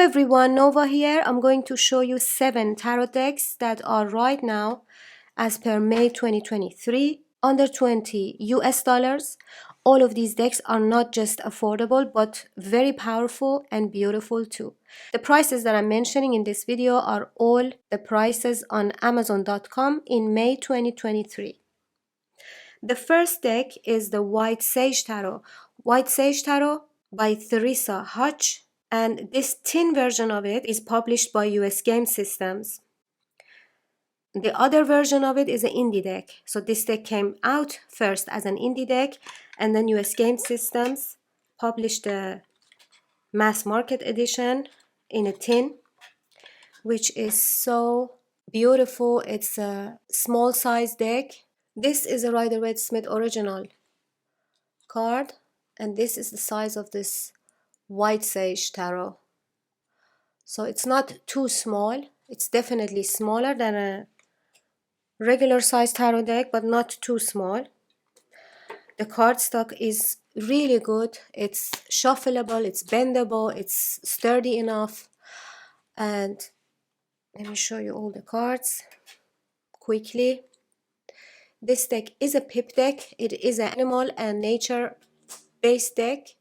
everyone, Nova here. I'm going to show you 7 tarot decks that are right now, as per May 2023, under 20 US dollars. All of these decks are not just affordable, but very powerful and beautiful too. The prices that I'm mentioning in this video are all the prices on Amazon.com in May 2023. The first deck is the White Sage Tarot. White Sage Tarot by Theresa Hutch, and this tin version of it is published by US Game Systems. The other version of it is an indie deck. So this deck came out first as an indie deck, and then US Game Systems published the mass market edition in a tin, which is so beautiful. It's a small size deck. This is a Rider-Waite-Smith original card, and this is the size of this White Sage Tarot. So it's not too small. It's definitely smaller than a regular size tarot deck, but not too small. The cardstock is really good. It's shuffleable, it's bendable, it's sturdy enough. And let me show you all the cards quickly. This deck is a pip deck. It is an animal and nature based deck.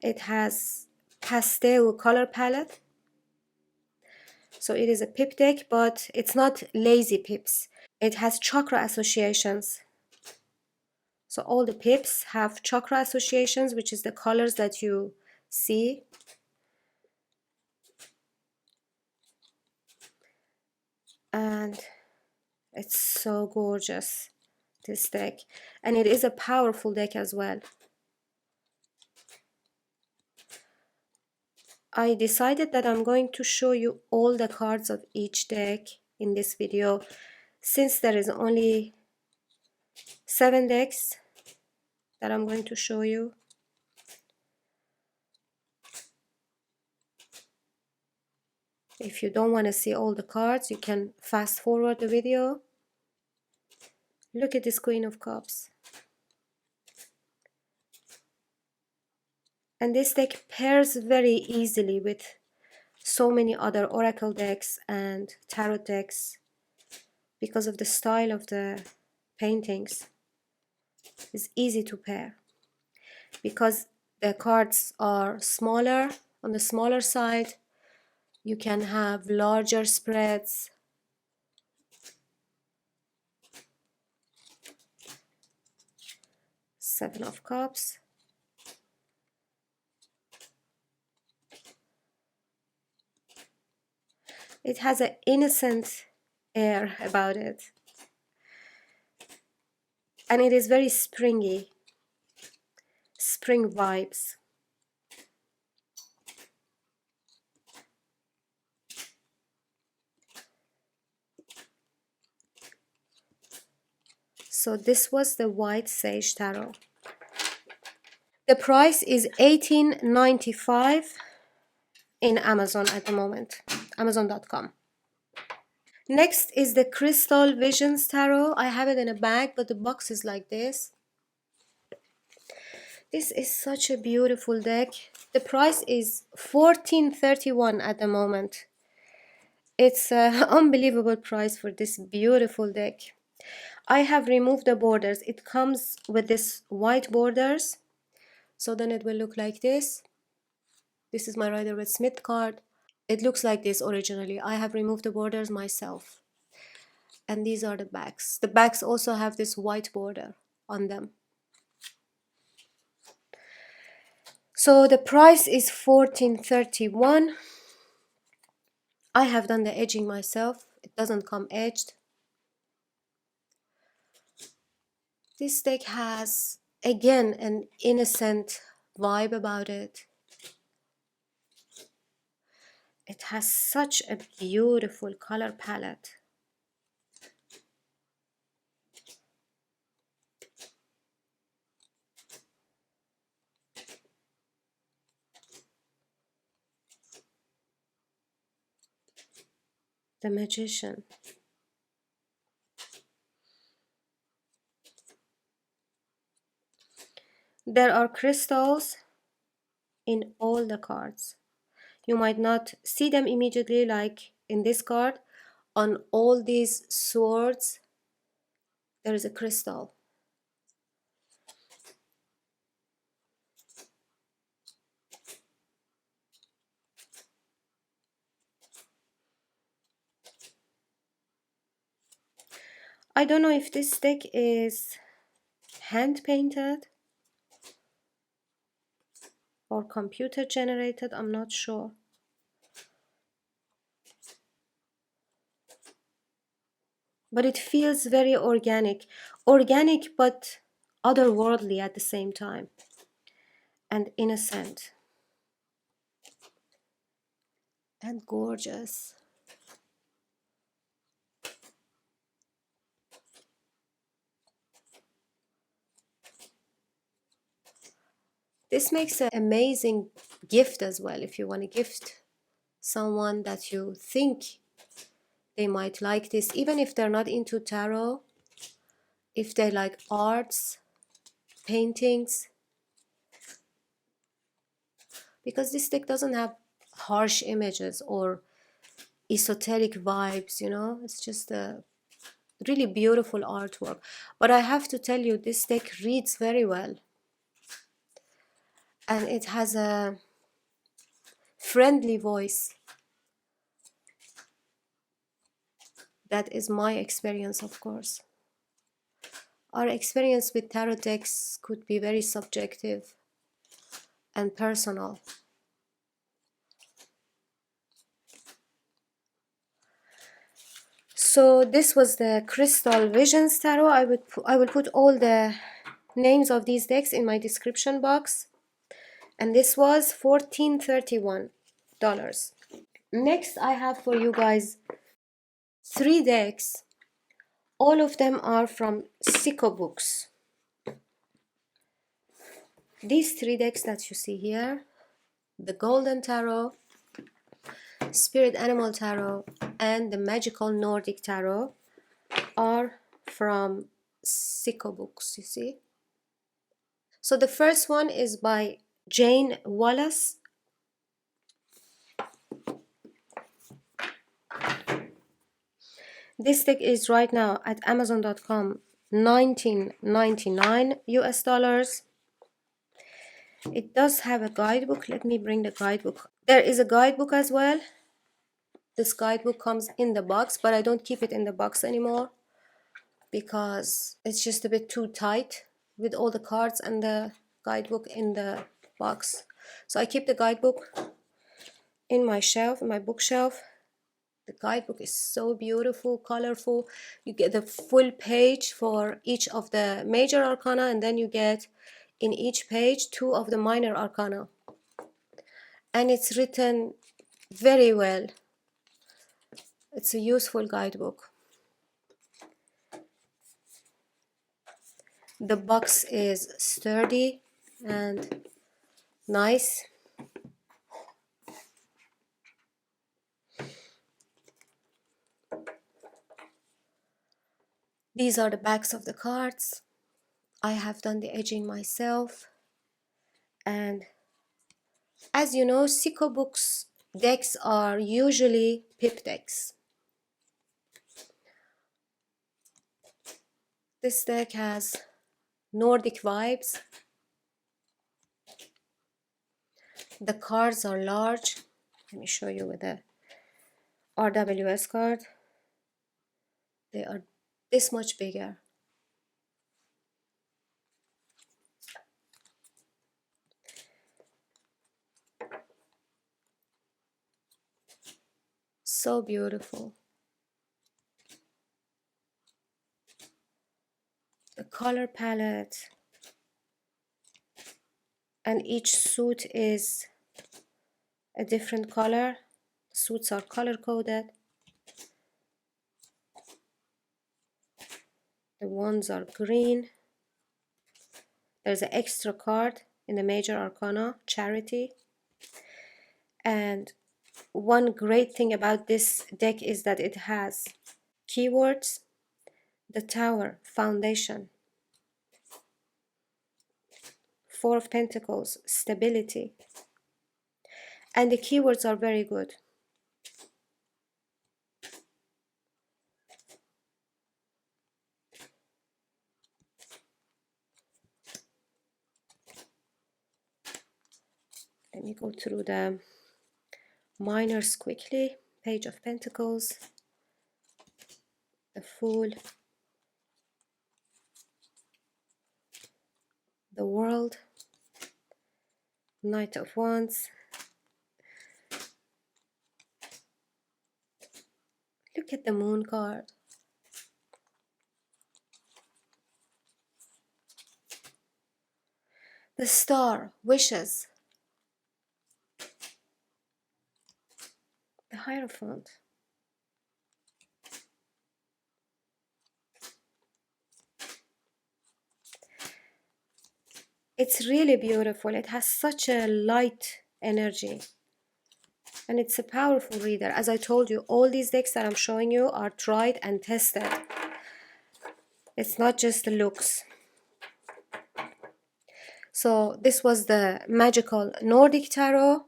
It has pastel color palette. So it is a pip deck, but it's not lazy pips. It has chakra associations. So all the pips have chakra associations, which is the colors that you see. And it's so gorgeous, this deck. And it is a powerful deck as well. I decided that I'm going to show you all the cards of each deck in this video, since there is only 7 decks that I'm going to show you. If you don't want to see all the cards, you can fast forward the video. Look at this Queen of Cups. And this deck pairs very easily with so many other oracle decks and tarot decks because of the style of the paintings. It's easy to pair because the cards are smaller. On the smaller side, you can have larger spreads. Seven of Cups. It has an innocent air about it. And it is very springy. Spring vibes. So this was the White Sage Tarot. The price is $18.95 in Amazon at the moment, Amazon.com. Next is the Crystal Visions Tarot. I have it in a bag, but the box is like this. This is such a beautiful deck. The price is $14.31 at the moment. It's an unbelievable price for this beautiful deck. I have removed the borders. It comes with this white borders. So then it will look like this. This is my Rider-Waite-Smith card. It looks like this originally. I have removed the borders myself. And these are the backs. The backs also have this white border on them. So the price is $14.31. I have done the edging myself. It doesn't come edged. This deck has, again, an innocent vibe about it. It has such a beautiful color palette. The Magician. There are crystals in all the cards. You might not see them immediately, like in this card. On all these swords, there is a crystal. I don't know if this deck is hand painted or computer generated, I'm not sure. But it feels very organic. Organic but otherworldly at the same time. And innocent. And gorgeous. This makes an amazing gift as well if you want to gift someone that you think they might like this, even if they're not into tarot, if they like arts, paintings, because this deck doesn't have harsh images or esoteric vibes, you know, it's just a really beautiful artwork. But I have to tell you, this deck reads very well, and it has a friendly voice. That is my experience, of course. Our experience with tarot decks could be very subjective and personal. So this was the Crystal Visions Tarot. I will put all the names of these decks in my description box. And this was $14.31. Next, I have for you guys 3 decks. All of them are from Sicko Books. These 3 decks that you see here, the Golden Tarot, Spirit Animal Tarot, and the Magical Nordic Tarot, are from Sicko Books, you see. So the first one is by Jane Wallace. This deck is right now at Amazon.com $19.99 US. It does have a guidebook. Let me bring the guidebook. There is a guidebook as well. This guidebook comes in the box, but I don't keep it in the box anymore because it's just a bit too tight with all the cards and the guidebook in the box. So I keep the guidebook in my shelf, in my bookshelf. The guidebook is so beautiful, colorful. You get the full page for each of the major arcana, and then you get in each page 2 of the minor arcana. And it's written very well. It's a useful guidebook. The box is sturdy and nice. These are the backs of the cards. I have done the edging myself. And as you know, Sicko Books decks are usually pip decks. This deck has Nordic vibes. The cards are large. Let me show you with the RWS card. They are this much bigger. So beautiful. The color palette, and each suit is a different color. The suits are color coded. The ones are green. There's an extra card in the major arcana, Charity. And one great thing about this deck is that it has keywords, the Tower, Foundation, 4 of Pentacles, Stability, And the keywords are very good. Let me go through the minors quickly. Page of Pentacles, the Fool, the World, Knight of Wands. Look at the Moon card. The Star, Wishes. The Hierophant. It's really beautiful. It has such a light energy. And it's a powerful reader. As I told you, all these decks that I'm showing you are tried and tested. It's not just the looks. So this was the Magical Nordic Tarot,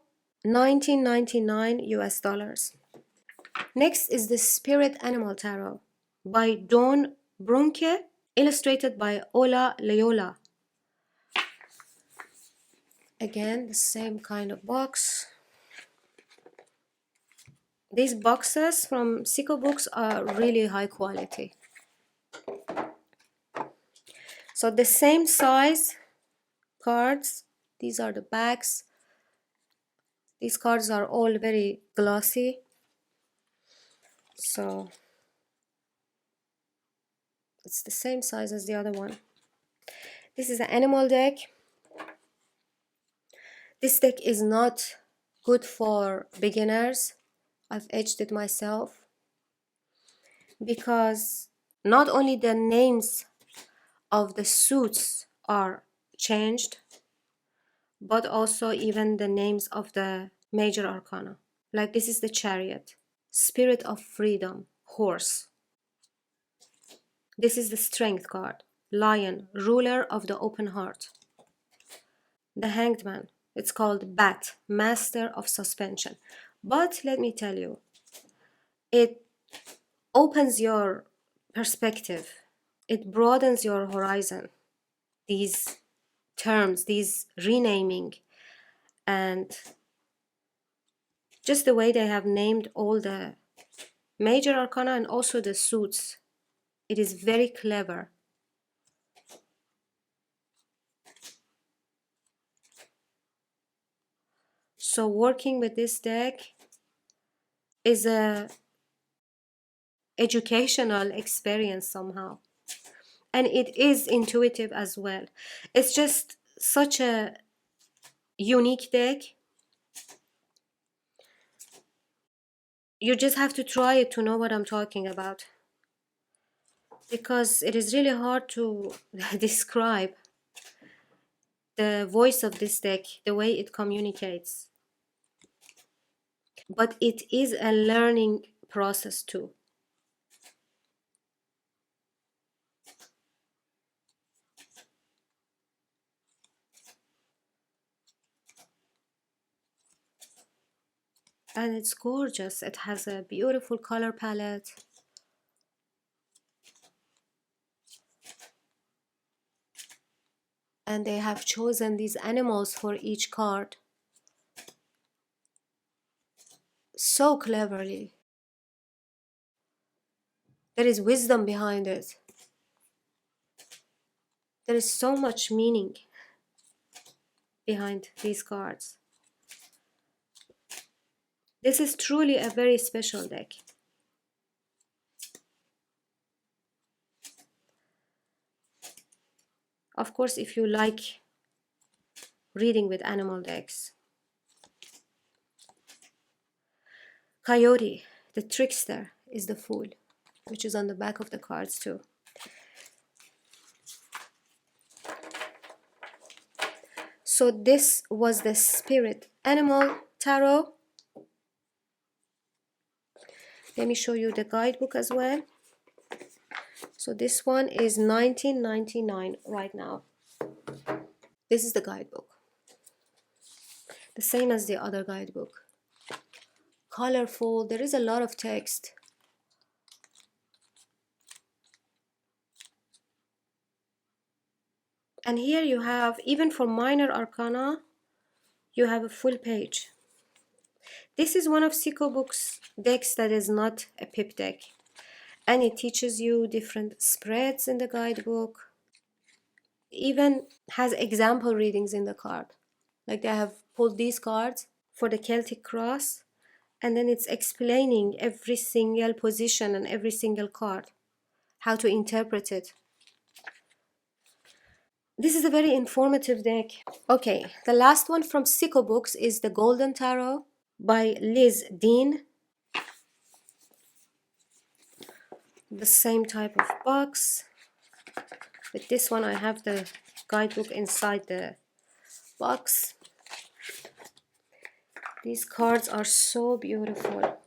$19.99 US. Next is the Spirit Animal Tarot by Dawn Brunke, illustrated by Ola Leola. Again, the same kind of box. These boxes from Sicko Books are really high quality. So the same size cards, these are the backs. These cards are all very glossy. So it's the same size as the other one. This is an animal deck. This deck is not good for beginners. I've edged it myself because not only the names of the suits are changed, but also even the names of the major arcana. Like this is the Chariot, Spirit of Freedom, Horse. This is the Strength card, Lion, Ruler of the Open Heart. The Hanged Man, it's called Bat, Master of Suspension. But let me tell you, it opens your perspective. It broadens your horizon. These terms, these renaming, and just the way they have named all the major arcana and also the suits. It is very clever. So working with this deck is a educational experience somehow. And it is intuitive as well. It's just such a unique deck. You just have to try it to know what I'm talking about, because it is really hard to describe the voice of this deck, the way it communicates. But it is a learning process too. And it's gorgeous. It has a beautiful color palette. And they have chosen these animals for each card so cleverly. There is wisdom behind it. There is so much meaning behind these cards. This is truly a very special deck. Of course, if you like reading with animal decks. Coyote, the trickster, is the Fool, which is on the back of the cards too. So this was the Spirit Animal Tarot. Let me show you the guidebook as well. So this one is $19.99 right now. This is the guidebook. The same as the other guidebook. Colorful, there is a lot of text. And here you have, even for minor arcana, you have a full page. This is one of Sicko Book's decks that is not a pip deck. And it teaches you different spreads in the guidebook. Even has example readings in the card. Like they have pulled these cards for the Celtic cross, and then it's explaining every single position and every single card, how to interpret it. This is a very informative deck. Okay, the last one from Sicko Books is the Golden Tarot by Liz Dean. The same type of box. With this one I have the guidebook inside the box. These cards are so beautiful.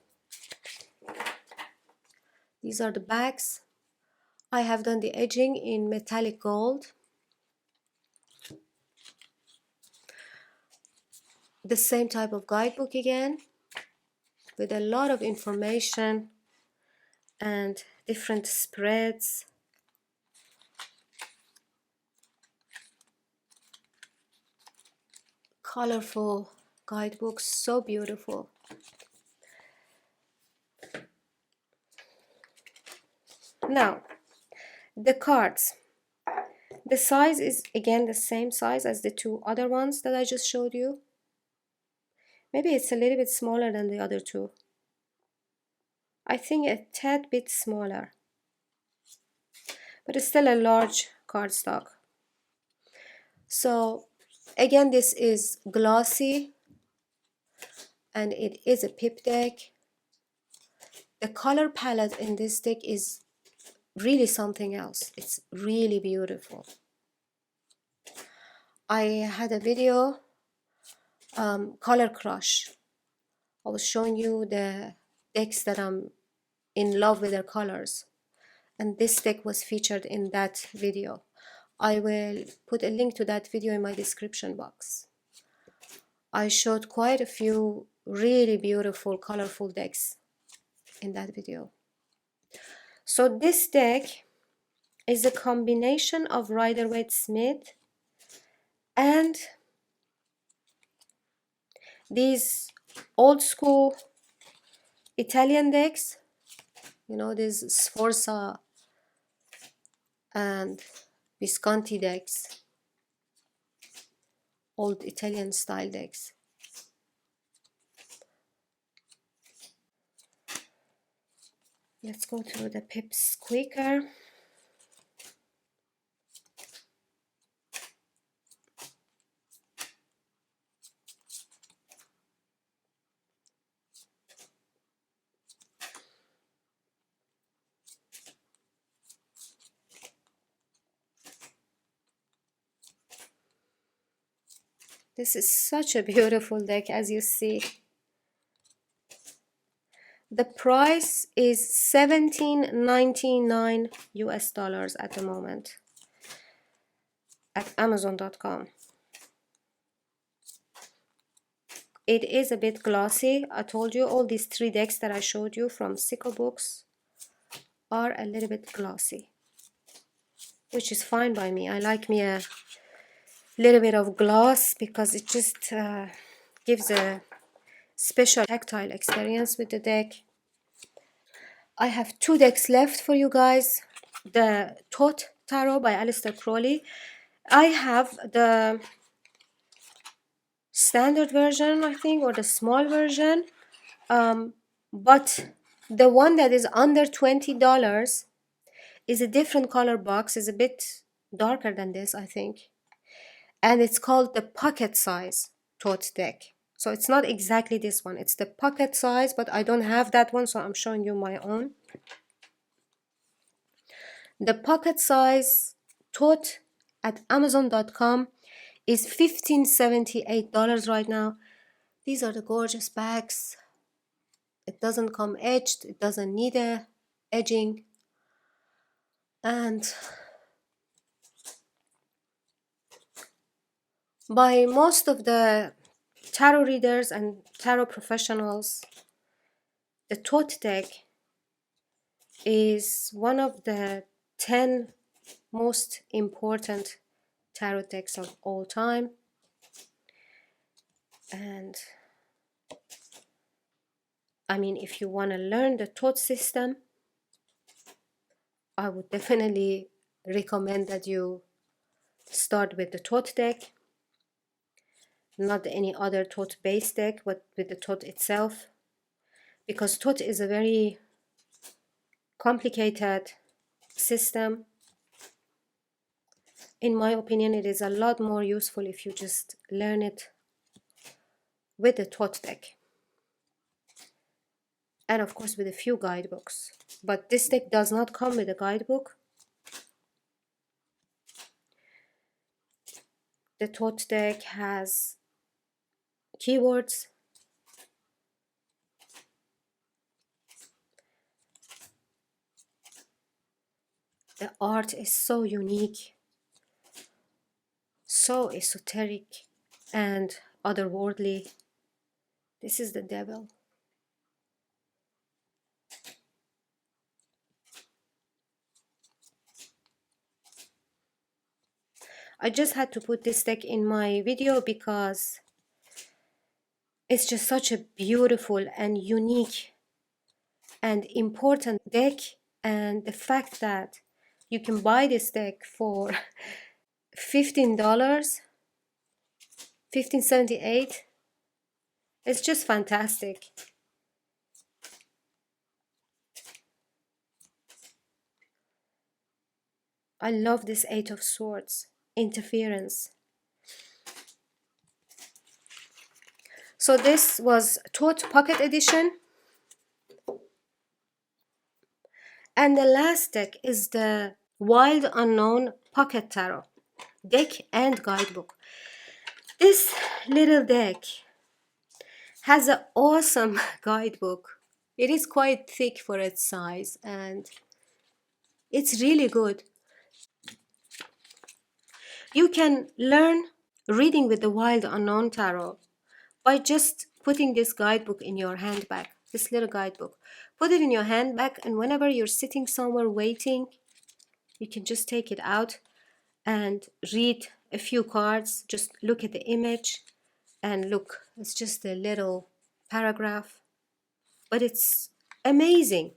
These are the backs. I have done the edging in metallic gold. The same type of guidebook again, with a lot of information and different spreads. Colorful guidebooks, so beautiful. Now, the cards. The size is again the same size as the two other ones that I just showed you. Maybe it's a little bit smaller than the other two. I think a tad bit smaller. But it's still a large cardstock. So again, this is glossy and it is a pip deck. The color palette in this deck is really something else. It's really beautiful. I had a video, Color Crush. I was showing you the decks that I'm in love with their colors. And this deck was featured in that video. I will put a link to that video in my description box. I showed quite a few really beautiful, colorful decks in that video. So this deck is a combination of Rider-Waite-Smith and these old school Italian decks, you know, these Sforza and Visconti decks, old Italian style decks. Let's go through the pips quicker. This is such a beautiful deck, as you see. The price is $17.99 US at the moment at Amazon.com. It is a bit glossy. I told you all these three decks that I showed you from Sicko Books are a little bit glossy, which is fine by me. I like me a little bit of gloss because it just gives a special tactile experience with the deck. I have two decks left for you guys. The Thoth Tarot by Aleister Crowley. I have the standard version, I think, or the small version. But the one that is under $20 is a different color box. Is a bit darker than this, I think. And it's called the pocket size Thoth deck. So it's not exactly this one. It's the pocket size, but I don't have that one, so I'm showing you my own. The pocket size Thoth at Amazon.com is $15.78 right now. These are the gorgeous bags. It doesn't come edged. It doesn't need a edging. And by most of the tarot readers and tarot professionals, the Thoth deck is one of the 10 most important tarot decks of all time. And I mean, if you want to learn the Thoth system, I would definitely recommend that you start with the Thoth deck, not any other Thoth base deck, but with the Thoth itself, because Thoth is a very complicated system. In my opinion, it is a lot more useful if you just learn it with the Thoth deck, and of course with a few guidebooks. But this deck does not come with a guidebook. The Thoth deck has keywords, the art is so unique, so esoteric and otherworldly. This is the devil. I just had to put this deck in my video because it's just such a beautiful and unique and important deck, and the fact that you can buy this deck for $15, $15.78, it's just fantastic. I love this Eight of Swords, interference. So this was Thoth Pocket Edition. And the last deck is the Wild Unknown Pocket Tarot deck and guidebook. This little deck has an awesome guidebook. It is quite thick for its size and it's really good. You can learn reading with the Wild Unknown Tarot by just putting this guidebook in your handbag, this little guidebook. Put it in your handbag, and whenever you're sitting somewhere waiting, you can just take it out and read a few cards. Just look at the image and look, it's just a little paragraph, but it's amazing.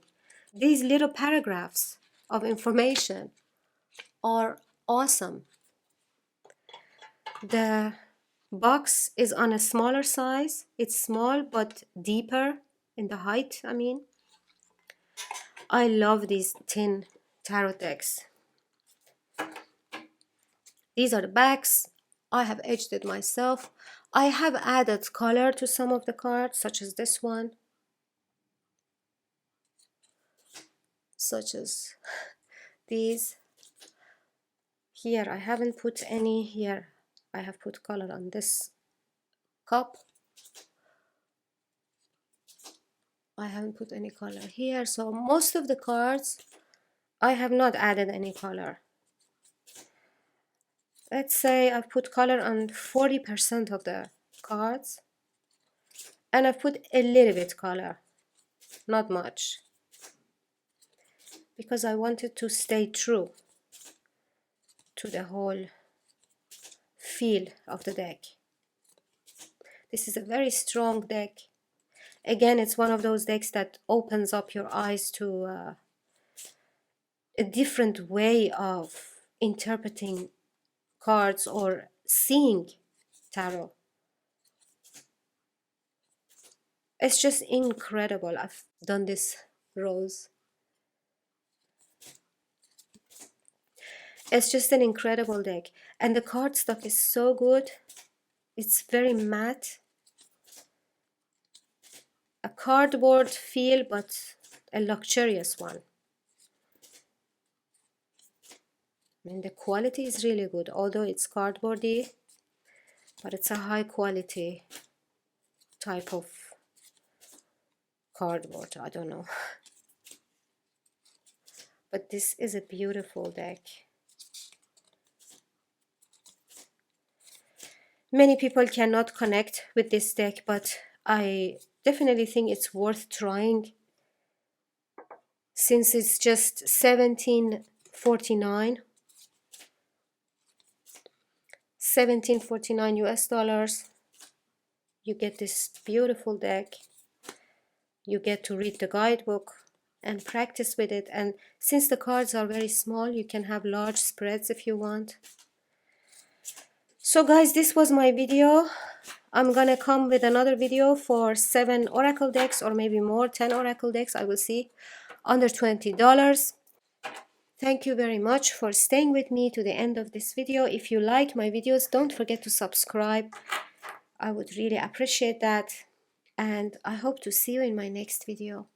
These little paragraphs of information are awesome. The box is on a smaller size. It's small but deeper in the height, I mean. I love these tin tarot decks. These are the backs. I have edged it myself. I have added color to some of the cards, such as this one, such as these. Here I haven't put any. Here I have put color on this cup. I haven't put any color here. So most of the cards I have not added any color. Let's say I've put color on 40% of the cards, and I've put a little bit color, not much, because I wanted to stay true to the whole feel of the deck. This is a very strong deck. Again, it's one of those decks that opens up your eyes to a different way of interpreting cards or seeing tarot. It's just incredible. I've done this rose. It's just an incredible deck, and the card stock is so good. It's very matte, a cardboard feel, but a luxurious one. I mean, the quality is really good, although it's cardboardy, but it's a high quality type of cardboard. I don't know. But this is a beautiful deck. Many people cannot connect with this deck, but I definitely think it's worth trying since it's just $17.49 US dollars. You get this beautiful deck. You get to read the guidebook and practice with it, and since the cards are very small, you can have large spreads if you want. So guys, this was my video. I'm gonna come with another video for 7 oracle decks, or maybe more, 10 oracle decks, I will see, under $20. Thank you very much for staying with me to the end of this video. If you like my videos, don't forget to subscribe. I would really appreciate that, and I hope to see you in my next video.